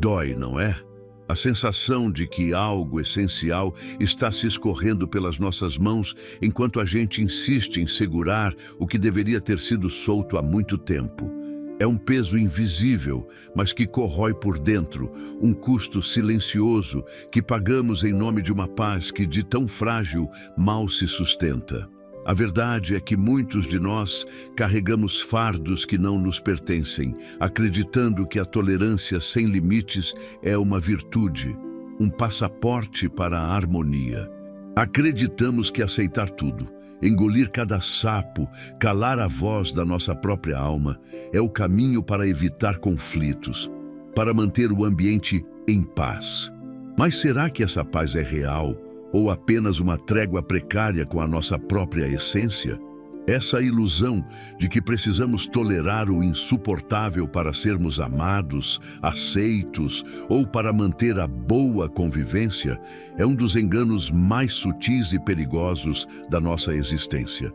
Dói, não é? A sensação de que algo essencial está se escorrendo pelas nossas mãos enquanto a gente insiste em segurar o que deveria ter sido solto há muito tempo. É um peso invisível, mas que corrói por dentro, um custo silencioso que pagamos em nome de uma paz que, de tão frágil, mal se sustenta. A verdade é que muitos de nós carregamos fardos que não nos pertencem, acreditando que a tolerância sem limites é uma virtude, um passaporte para a harmonia. Acreditamos que aceitar tudo, engolir cada sapo, calar a voz da nossa própria alma, é o caminho para evitar conflitos, para manter o ambiente em paz. Mas será que essa paz é real? Ou apenas uma trégua precária com a nossa própria essência? Essa ilusão de que precisamos tolerar o insuportável para sermos amados, aceitos ou para manter a boa convivência é um dos enganos mais sutis e perigosos da nossa existência.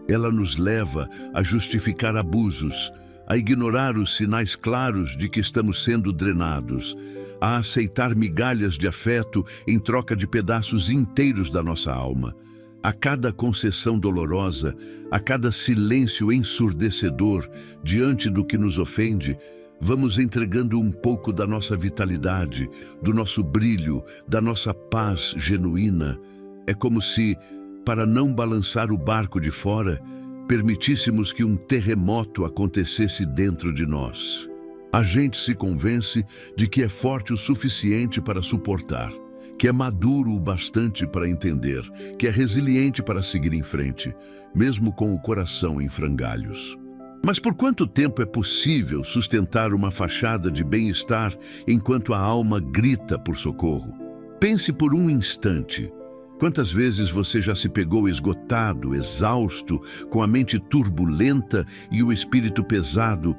Ela nos leva a justificar abusos, a ignorar os sinais claros de que estamos sendo drenados, a aceitar migalhas de afeto em troca de pedaços inteiros da nossa alma. A cada concessão dolorosa, a cada silêncio ensurdecedor diante do que nos ofende, vamos entregando um pouco da nossa vitalidade, do nosso brilho, da nossa paz genuína. É como se, para não balançar o barco de fora, permitíssemos que um terremoto acontecesse dentro de nós. A gente se convence de que é forte o suficiente para suportar, que é maduro o bastante para entender, que é resiliente para seguir em frente, mesmo com o coração em frangalhos. Mas por quanto tempo é possível sustentar uma fachada de bem-estar enquanto a alma grita por socorro? Pense por um instante. Quantas vezes você já se pegou esgotado, exausto, com a mente turbulenta e o espírito pesado,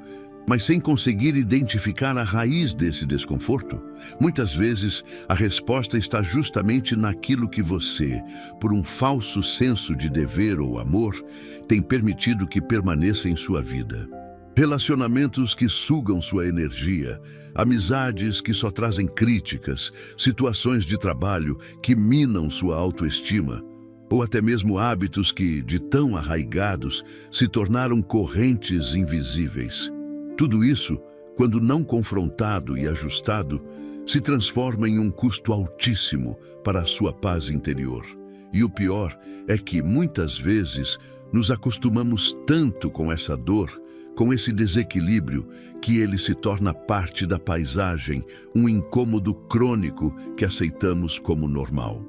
mas sem conseguir identificar a raiz desse desconforto? Muitas vezes, a resposta está justamente naquilo que você, por um falso senso de dever ou amor, tem permitido que permaneça em sua vida. Relacionamentos que sugam sua energia, amizades que só trazem críticas, situações de trabalho que minam sua autoestima, ou até mesmo hábitos que, de tão arraigados, se tornaram correntes invisíveis. Tudo isso, quando não confrontado e ajustado, se transforma em um custo altíssimo para a sua paz interior. E o pior é que, muitas vezes, nos acostumamos tanto com essa dor, com esse desequilíbrio, que ele se torna parte da paisagem, um incômodo crônico que aceitamos como normal.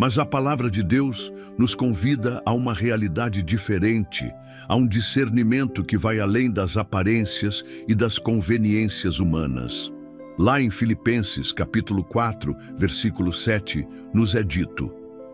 Mas a palavra de Deus nos convida a uma realidade diferente, a um discernimento que vai além das aparências e das conveniências humanas. Lá em Filipenses, capítulo 4, versículo 7, nos é dito: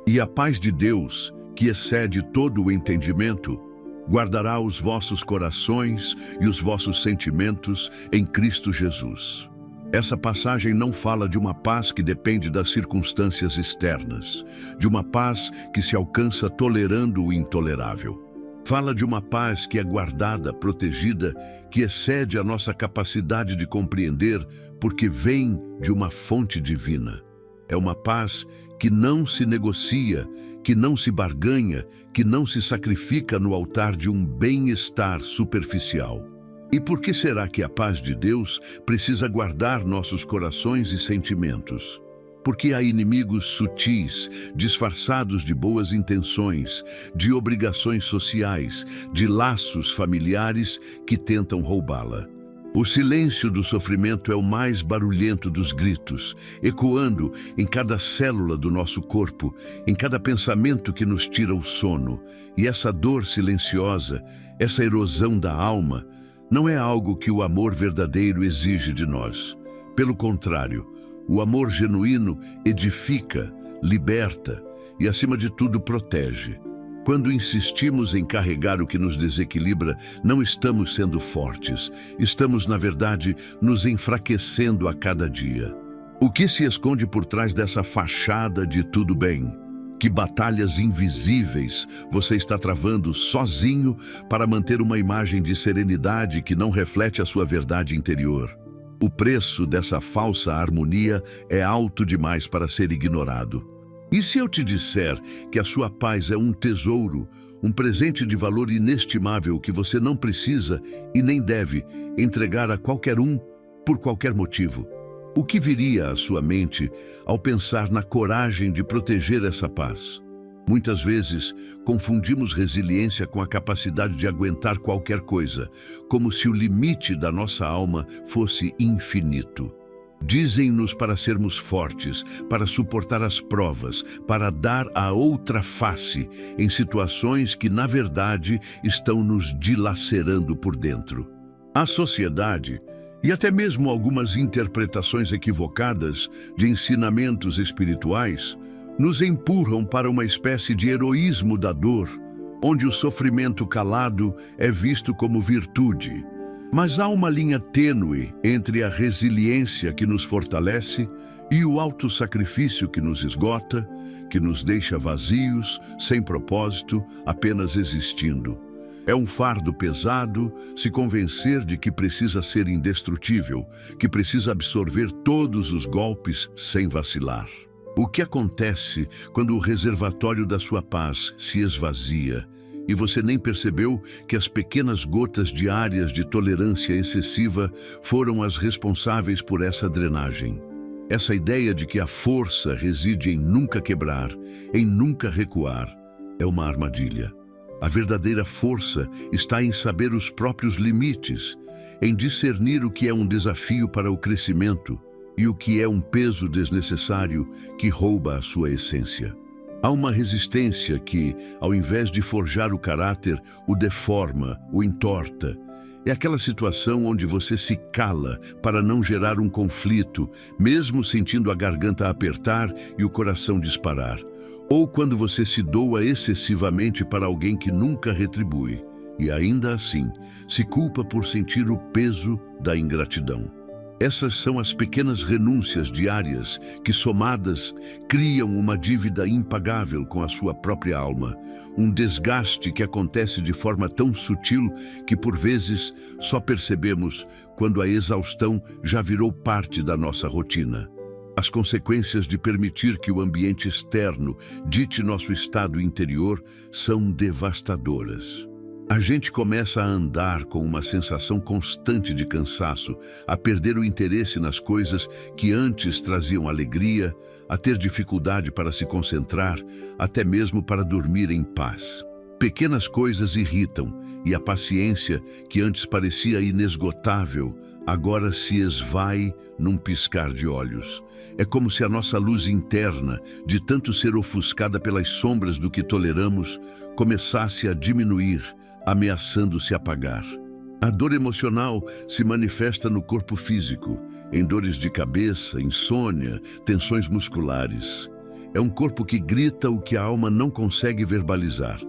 "E a paz de Deus, que excede todo o entendimento, guardará os vossos corações e os vossos sentimentos em Cristo Jesus." Essa passagem não fala de uma paz que depende das circunstâncias externas, de uma paz que se alcança tolerando o intolerável. Fala de uma paz que é guardada, protegida, que excede a nossa capacidade de compreender, porque vem de uma fonte divina. É uma paz que não se negocia, que não se barganha, que não se sacrifica no altar de um bem-estar superficial. E por que será que a paz de Deus precisa guardar nossos corações e sentimentos? Porque há inimigos sutis, disfarçados de boas intenções, de obrigações sociais, de laços familiares que tentam roubá-la. O silêncio do sofrimento é o mais barulhento dos gritos, ecoando em cada célula do nosso corpo, em cada pensamento que nos tira o sono. E essa dor silenciosa, essa erosão da alma, não é algo que o amor verdadeiro exige de nós. Pelo contrário, o amor genuíno edifica, liberta e, acima de tudo, protege. Quando insistimos em carregar o que nos desequilibra, não estamos sendo fortes. Estamos, na verdade, nos enfraquecendo a cada dia. O que se esconde por trás dessa fachada de tudo bem? Que batalhas invisíveis você está travando sozinho para manter uma imagem de serenidade que não reflete a sua verdade interior? O preço dessa falsa harmonia é alto demais para ser ignorado. E se eu te disser que a sua paz é um tesouro, um presente de valor inestimável que você não precisa e nem deve entregar a qualquer um por qualquer motivo? O que viria à sua mente ao pensar na coragem de proteger essa paz? Muitas vezes, confundimos resiliência com a capacidade de aguentar qualquer coisa, como se o limite da nossa alma fosse infinito. Dizem-nos para sermos fortes, para suportar as provas, para dar a outra face em situações que, na verdade, estão nos dilacerando por dentro. A sociedade, e até mesmo algumas interpretações equivocadas de ensinamentos espirituais, nos empurram para uma espécie de heroísmo da dor, onde o sofrimento calado é visto como virtude. Mas há uma linha tênue entre a resiliência que nos fortalece e o autossacrifício que nos esgota, que nos deixa vazios, sem propósito, apenas existindo. É um fardo pesado se convencer de que precisa ser indestrutível, que precisa absorver todos os golpes sem vacilar. O que acontece quando o reservatório da sua paz se esvazia e você nem percebeu que as pequenas gotas diárias de tolerância excessiva foram as responsáveis por essa drenagem? Essa ideia de que a força reside em nunca quebrar, em nunca recuar, é uma armadilha. A verdadeira força está em saber os próprios limites, em discernir o que é um desafio para o crescimento e o que é um peso desnecessário que rouba a sua essência. Há uma resistência que, ao invés de forjar o caráter, o deforma, o entorta. É aquela situação onde você se cala para não gerar um conflito, mesmo sentindo a garganta apertar e o coração disparar. Ou quando você se doa excessivamente para alguém que nunca retribui, e ainda assim se culpa por sentir o peso da ingratidão. Essas são as pequenas renúncias diárias que, somadas, criam uma dívida impagável com a sua própria alma, um desgaste que acontece de forma tão sutil que, por vezes, só percebemos quando a exaustão já virou parte da nossa rotina. As consequências de permitir que o ambiente externo dite nosso estado interior são devastadoras. A gente começa a andar com uma sensação constante de cansaço, a perder o interesse nas coisas que antes traziam alegria, a ter dificuldade para se concentrar, até mesmo para dormir em paz. Pequenas coisas irritam e a paciência, que antes parecia inesgotável, agora se esvai num piscar de olhos. É como se a nossa luz interna, de tanto ser ofuscada pelas sombras do que toleramos, começasse a diminuir, ameaçando se apagar. A dor emocional se manifesta no corpo físico, em dores de cabeça, insônia, tensões musculares. É um corpo que grita o que a alma não consegue verbalizar.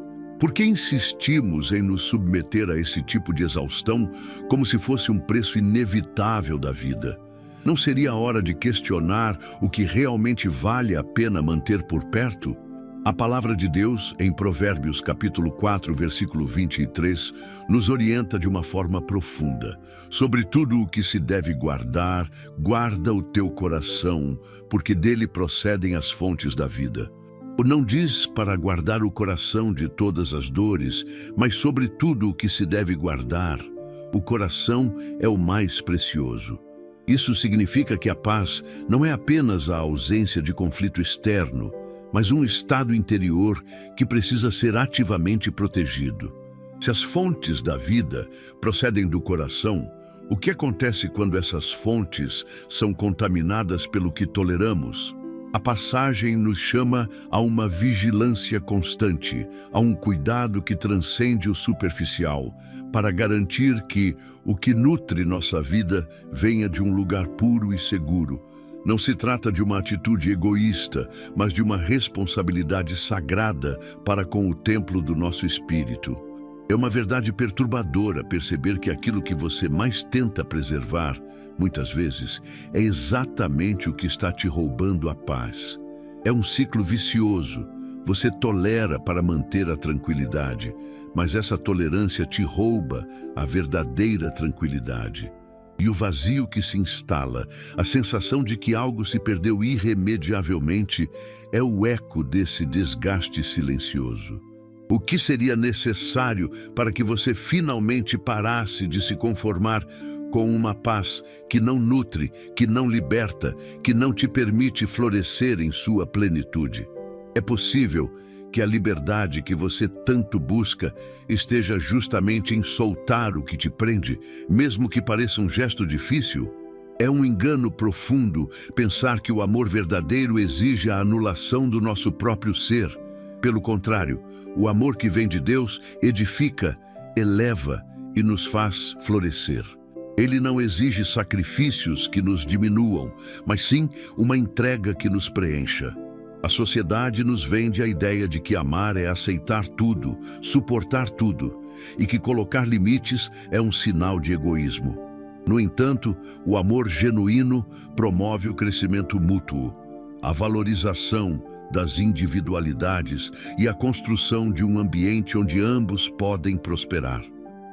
Por que insistimos em nos submeter a esse tipo de exaustão como se fosse um preço inevitável da vida? Não seria a hora de questionar o que realmente vale a pena manter por perto? A palavra de Deus, em Provérbios capítulo 4, versículo 23, nos orienta de uma forma profunda. Sobre tudo o que se deve guardar, guarda o teu coração, porque dele procedem as fontes da vida. Não diz para guardar o coração de todas as dores, mas sobre tudo o que se deve guardar. O coração é o mais precioso. Isso significa que a paz não é apenas a ausência de conflito externo, mas um estado interior que precisa ser ativamente protegido. Se as fontes da vida procedem do coração, o que acontece quando essas fontes são contaminadas pelo que toleramos? A passagem nos chama a uma vigilância constante, a um cuidado que transcende o superficial, para garantir que o que nutre nossa vida venha de um lugar puro e seguro. Não se trata de uma atitude egoísta, mas de uma responsabilidade sagrada para com o templo do nosso espírito. É uma verdade perturbadora perceber que aquilo que você mais tenta preservar, muitas vezes, é exatamente o que está te roubando a paz. É um ciclo vicioso. Você tolera para manter a tranquilidade, mas essa tolerância te rouba a verdadeira tranquilidade. E o vazio que se instala, a sensação de que algo se perdeu irremediavelmente, é o eco desse desgaste silencioso. O que seria necessário para que você finalmente parasse de se conformar com uma paz que não nutre, que não liberta, que não te permite florescer em sua plenitude? É possível que a liberdade que você tanto busca esteja justamente em soltar o que te prende, mesmo que pareça um gesto difícil? É um engano profundo pensar que o amor verdadeiro exige a anulação do nosso próprio ser. Pelo contrário, o amor que vem de Deus edifica, eleva e nos faz florescer. Ele não exige sacrifícios que nos diminuam, mas sim uma entrega que nos preencha. A sociedade nos vende a ideia de que amar é aceitar tudo, suportar tudo, e que colocar limites é um sinal de egoísmo. No entanto, o amor genuíno promove o crescimento mútuo, a valorização das individualidades e a construção de um ambiente onde ambos podem prosperar.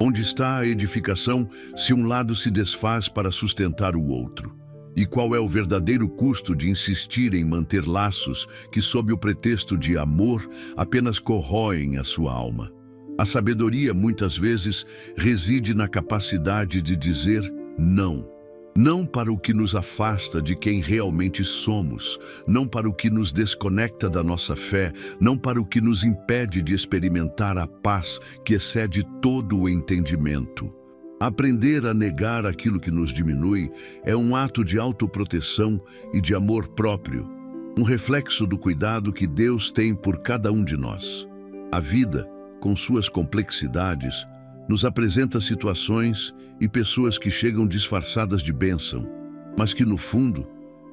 Onde está a edificação se um lado se desfaz para sustentar o outro? E qual é o verdadeiro custo de insistir em manter laços que, sob o pretexto de amor, apenas corroem a sua alma? A sabedoria, muitas vezes, reside na capacidade de dizer não. Não para o que nos afasta de quem realmente somos, não para o que nos desconecta da nossa fé, não para o que nos impede de experimentar a paz que excede todo o entendimento. Aprender a negar aquilo que nos diminui é um ato de autoproteção e de amor próprio, um reflexo do cuidado que Deus tem por cada um de nós. A vida, com suas complexidades, nos apresenta situações e pessoas que chegam disfarçadas de bênção, mas que, no fundo,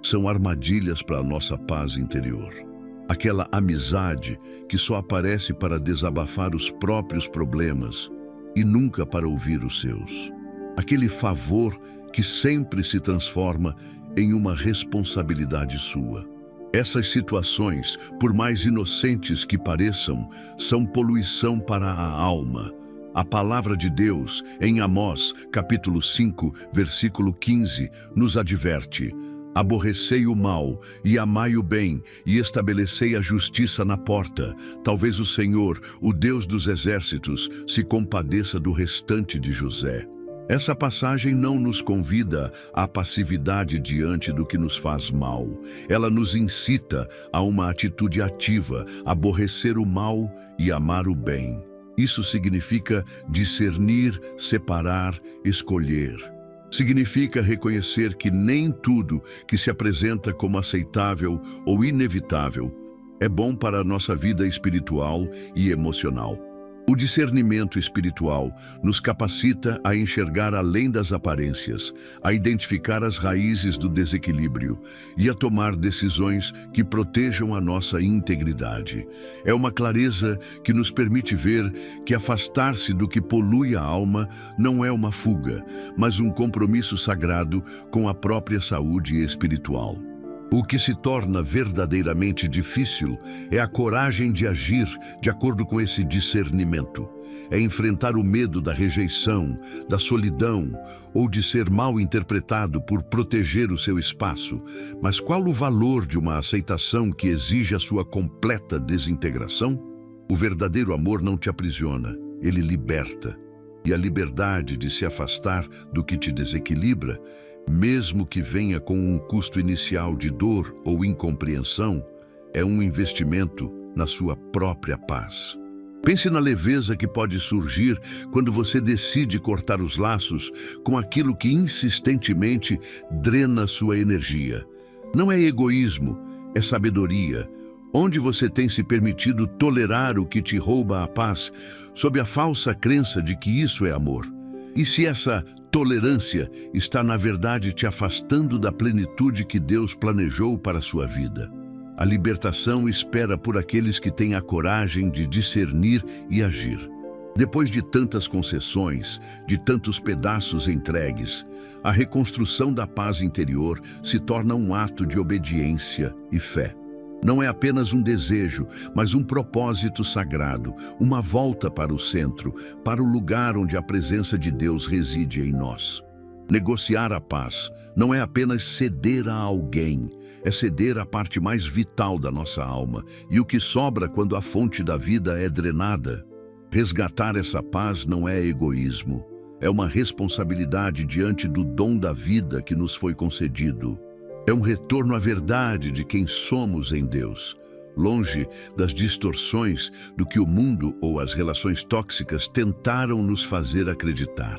são armadilhas para a nossa paz interior. Aquela amizade que só aparece para desabafar os próprios problemas e nunca para ouvir os seus. Aquele favor que sempre se transforma em uma responsabilidade sua. Essas situações, por mais inocentes que pareçam, são poluição para a alma. A palavra de Deus, em Amós, capítulo 5, versículo 15, nos adverte: aborrecei o mal e amai o bem, e estabelecei a justiça na porta. Talvez o Senhor, o Deus dos exércitos, se compadeça do restante de José. Essa passagem não nos convida à passividade diante do que nos faz mal. Ela nos incita a uma atitude ativa, aborrecer o mal e amar o bem. Isso significa discernir, separar, escolher. Significa reconhecer que nem tudo que se apresenta como aceitável ou inevitável é bom para a nossa vida espiritual e emocional. O discernimento espiritual nos capacita a enxergar além das aparências, a identificar as raízes do desequilíbrio e a tomar decisões que protejam a nossa integridade. É uma clareza que nos permite ver que afastar-se do que polui a alma não é uma fuga, mas um compromisso sagrado com a própria saúde espiritual. O que se torna verdadeiramente difícil é a coragem de agir de acordo com esse discernimento. É enfrentar o medo da rejeição, da solidão ou de ser mal interpretado por proteger o seu espaço. Mas qual o valor de uma aceitação que exige a sua completa desintegração? O verdadeiro amor não te aprisiona, ele liberta. E a liberdade de se afastar do que te desequilibra, mesmo que venha com um custo inicial de dor ou incompreensão, é um investimento na sua própria paz. Pense na leveza que pode surgir quando você decide cortar os laços com aquilo que insistentemente drena sua energia. Não é egoísmo, é sabedoria. Onde você tem se permitido tolerar o que te rouba a paz, sob a falsa crença de que isso é amor? E se essa tolerância está, na verdade, te afastando da plenitude que Deus planejou para a sua vida? A libertação espera por aqueles que têm a coragem de discernir e agir. Depois de tantas concessões, de tantos pedaços entregues, a reconstrução da paz interior se torna um ato de obediência e fé. Não é apenas um desejo, mas um propósito sagrado, uma volta para o centro, para o lugar onde a presença de Deus reside em nós. Negociar a paz não é apenas ceder a alguém, é ceder a parte mais vital da nossa alma e o que sobra quando a fonte da vida é drenada. Resgatar essa paz não é egoísmo, é uma responsabilidade diante do dom da vida que nos foi concedido. É um retorno à verdade de quem somos em Deus, longe das distorções do que o mundo ou as relações tóxicas tentaram nos fazer acreditar.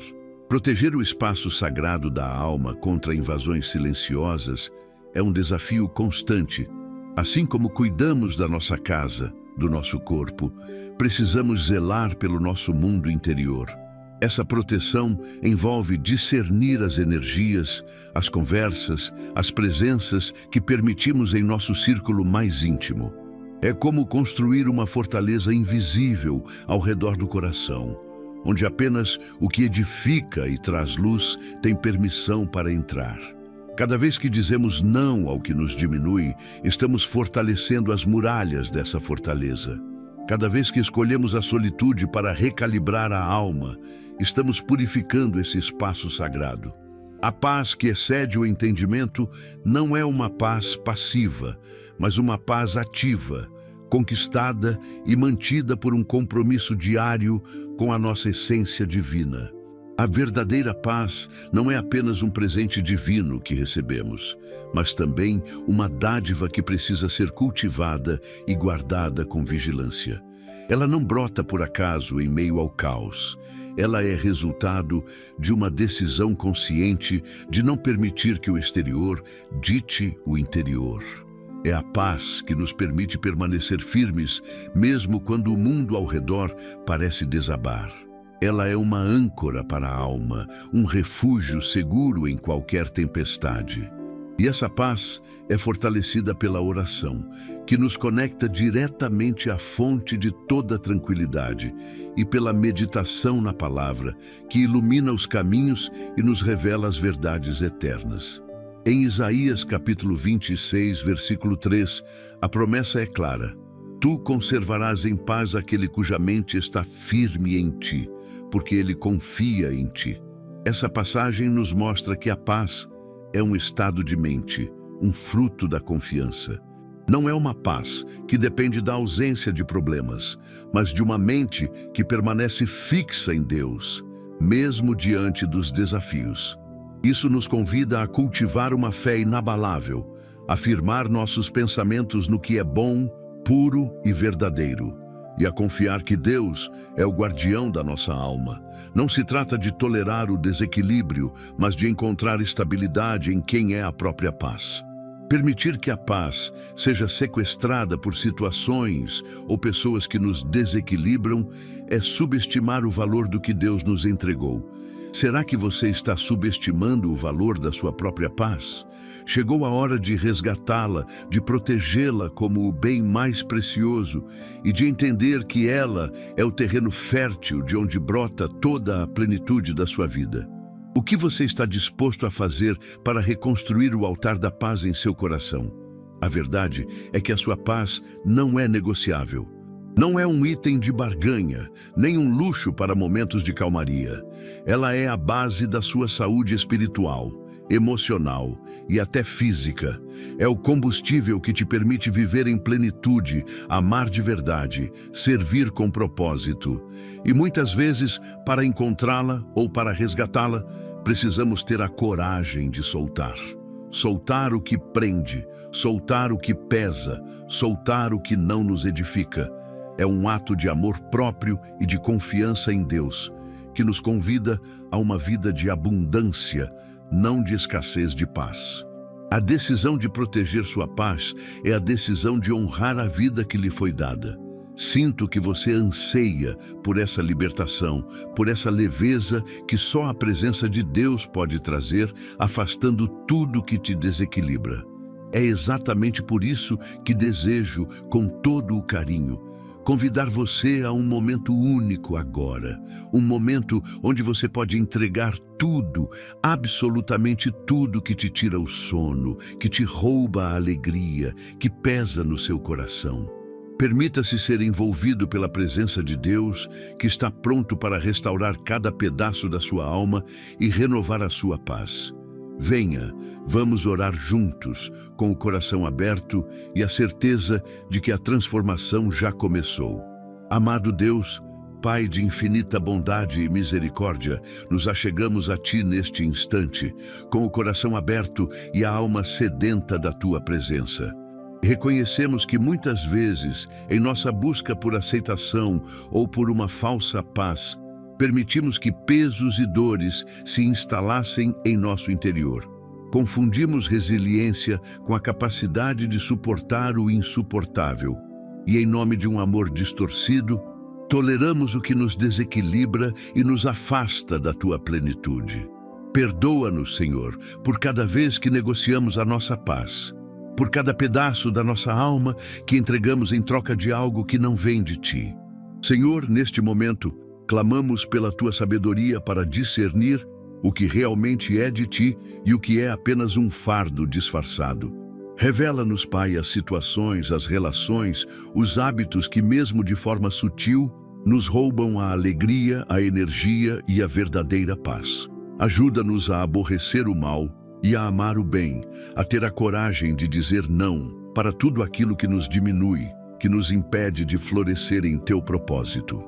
Proteger o espaço sagrado da alma contra invasões silenciosas é um desafio constante. Assim como cuidamos da nossa casa, do nosso corpo, precisamos zelar pelo nosso mundo interior. Essa proteção envolve discernir as energias, as conversas, as presenças que permitimos em nosso círculo mais íntimo. É como construir uma fortaleza invisível ao redor do coração, onde apenas o que edifica e traz luz tem permissão para entrar. Cada vez que dizemos não ao que nos diminui, estamos fortalecendo as muralhas dessa fortaleza. Cada vez que escolhemos a solitude para recalibrar a alma, estamos purificando esse espaço sagrado. A paz que excede o entendimento não é uma paz passiva, mas uma paz ativa, conquistada e mantida por um compromisso diário com a nossa essência divina. A verdadeira paz não é apenas um presente divino que recebemos, mas também uma dádiva que precisa ser cultivada e guardada com vigilância. Ela não brota por acaso em meio ao caos. Ela é resultado de uma decisão consciente de não permitir que o exterior dite o interior. É a paz que nos permite permanecer firmes, mesmo quando o mundo ao redor parece desabar. Ela é uma âncora para a alma, um refúgio seguro em qualquer tempestade. E essa paz é fortalecida pela oração, que nos conecta diretamente à fonte de toda tranquilidade, e pela meditação na palavra, que ilumina os caminhos e nos revela as verdades eternas. Em Isaías capítulo 26, versículo 3, a promessa é clara: Tu conservarás em paz aquele cuja mente está firme em ti, porque ele confia em ti. Essa passagem nos mostra que a paz é um estado de mente, um fruto da confiança. Não é uma paz que depende da ausência de problemas, mas de uma mente que permanece fixa em Deus, mesmo diante dos desafios. Isso nos convida a cultivar uma fé inabalável, a firmar nossos pensamentos no que é bom, puro e verdadeiro, e a confiar que Deus é o guardião da nossa alma. Não se trata de tolerar o desequilíbrio, mas de encontrar estabilidade em quem é a própria paz. Permitir que a paz seja sequestrada por situações ou pessoas que nos desequilibram é subestimar o valor do que Deus nos entregou. Será que você está subestimando o valor da sua própria paz? Chegou a hora de resgatá-la, de protegê-la como o bem mais precioso e de entender que ela é o terreno fértil de onde brota toda a plenitude da sua vida. O que você está disposto a fazer para reconstruir o altar da paz em seu coração? A verdade é que a sua paz não é negociável. Não é um item de barganha, nem um luxo para momentos de calmaria. Ela é a base da sua saúde espiritual, emocional e até física. É o combustível que te permite viver em plenitude, amar de verdade, servir com propósito. E muitas vezes, para encontrá-la ou para resgatá-la, precisamos ter a coragem de soltar. Soltar o que prende, soltar o que pesa, soltar o que não nos edifica. É um ato de amor próprio e de confiança em Deus, que nos convida a uma vida de abundância, não de escassez de paz. A decisão de proteger sua paz é a decisão de honrar a vida que lhe foi dada. Sinto que você anseia por essa libertação, por essa leveza que só a presença de Deus pode trazer, afastando tudo que te desequilibra. É exatamente por isso que desejo, com todo o carinho, convidar você a um momento único agora, um momento onde você pode entregar tudo, absolutamente tudo que te tira o sono, que te rouba a alegria, que pesa no seu coração. Permita-se ser envolvido pela presença de Deus, que está pronto para restaurar cada pedaço da sua alma e renovar a sua paz. Venha, vamos orar juntos, com o coração aberto e a certeza de que a transformação já começou. Amado Deus, Pai de infinita bondade e misericórdia, nos achegamos a Ti neste instante, com o coração aberto e a alma sedenta da Tua presença. Reconhecemos que muitas vezes, em nossa busca por aceitação ou por uma falsa paz, permitimos que pesos e dores se instalassem em nosso interior. Confundimos resiliência com a capacidade de suportar o insuportável. E em nome de um amor distorcido, toleramos o que nos desequilibra e nos afasta da Tua plenitude. Perdoa-nos, Senhor, por cada vez que negociamos a nossa paz, por cada pedaço da nossa alma que entregamos em troca de algo que não vem de Ti. Senhor, neste momento, clamamos pela Tua sabedoria para discernir o que realmente é de Ti e o que é apenas um fardo disfarçado. Revela-nos, Pai, as situações, as relações, os hábitos que, mesmo de forma sutil, nos roubam a alegria, a energia e a verdadeira paz. Ajuda-nos a aborrecer o mal e a amar o bem, a ter a coragem de dizer não para tudo aquilo que nos diminui, que nos impede de florescer em Teu propósito.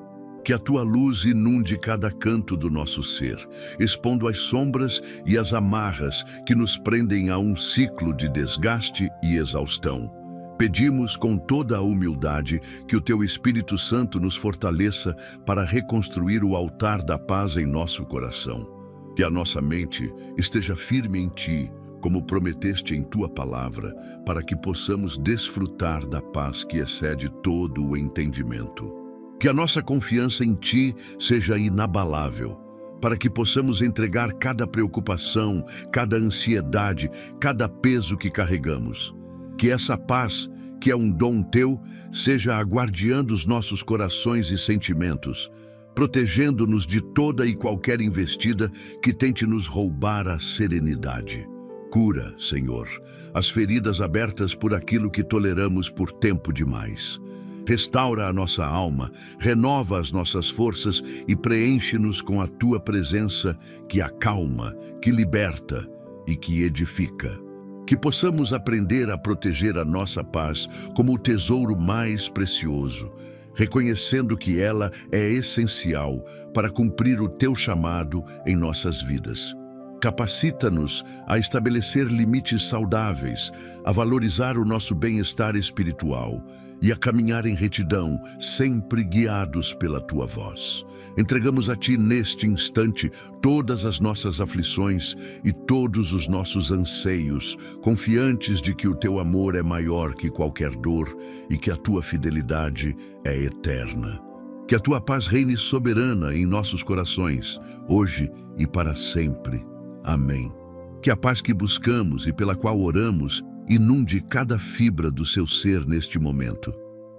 Que a Tua luz inunde cada canto do nosso ser, expondo as sombras e as amarras que nos prendem a um ciclo de desgaste e exaustão. Pedimos com toda a humildade que o Teu Espírito Santo nos fortaleça para reconstruir o altar da paz em nosso coração. Que a nossa mente esteja firme em Ti, como prometeste em Tua palavra, para que possamos desfrutar da paz que excede todo o entendimento. Que a nossa confiança em Ti seja inabalável, para que possamos entregar cada preocupação, cada ansiedade, cada peso que carregamos. Que essa paz, que é um dom Teu, seja a guardiã dos nossos corações e sentimentos, protegendo-nos de toda e qualquer investida que tente nos roubar a serenidade. Cura, Senhor, as feridas abertas por aquilo que toleramos por tempo demais. Restaura a nossa alma, renova as nossas forças e preenche-nos com a Tua presença que acalma, que liberta e que edifica. Que possamos aprender a proteger a nossa paz como o tesouro mais precioso, reconhecendo que ela é essencial para cumprir o Teu chamado em nossas vidas. Capacita-nos a estabelecer limites saudáveis, a valorizar o nosso bem-estar espiritual e a caminhar em retidão, sempre guiados pela Tua voz. Entregamos a Ti neste instante todas as nossas aflições e todos os nossos anseios, confiantes de que o Teu amor é maior que qualquer dor e que a Tua fidelidade é eterna. Que a Tua paz reine soberana em nossos corações, hoje e para sempre. Amém. Que a paz que buscamos e pela qual oramos inunde cada fibra do seu ser neste momento.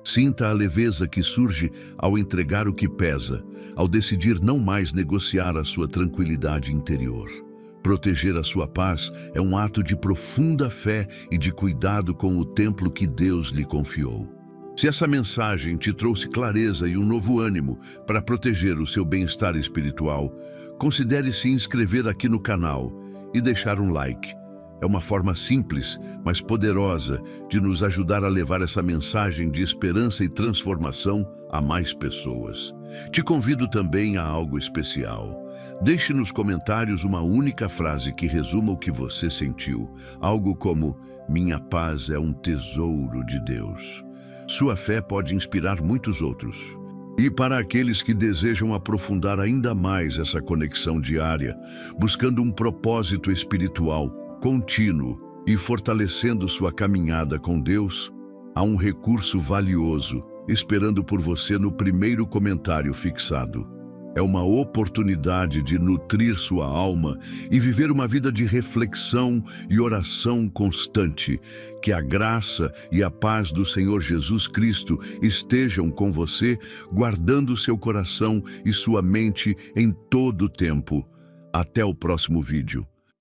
Sinta a leveza que surge ao entregar o que pesa, ao decidir não mais negociar a sua tranquilidade interior. Proteger a sua paz é um ato de profunda fé e de cuidado com o templo que Deus lhe confiou. Se essa mensagem te trouxe clareza e um novo ânimo para proteger o seu bem-estar espiritual, considere se inscrever aqui no canal e deixar um like. É uma forma simples, mas poderosa, de nos ajudar a levar essa mensagem de esperança e transformação a mais pessoas. Te convido também a algo especial. Deixe nos comentários uma única frase que resuma o que você sentiu. Algo como: minha paz é um tesouro de Deus. Sua fé pode inspirar muitos outros. E para aqueles que desejam aprofundar ainda mais essa conexão diária, buscando um propósito espiritual contínuo e fortalecendo sua caminhada com Deus, há um recurso valioso esperando por você no primeiro comentário fixado. É uma oportunidade de nutrir sua alma e viver uma vida de reflexão e oração constante. Que a graça e a paz do Senhor Jesus Cristo estejam com você, guardando seu coração e sua mente em todo o tempo. Até o próximo vídeo.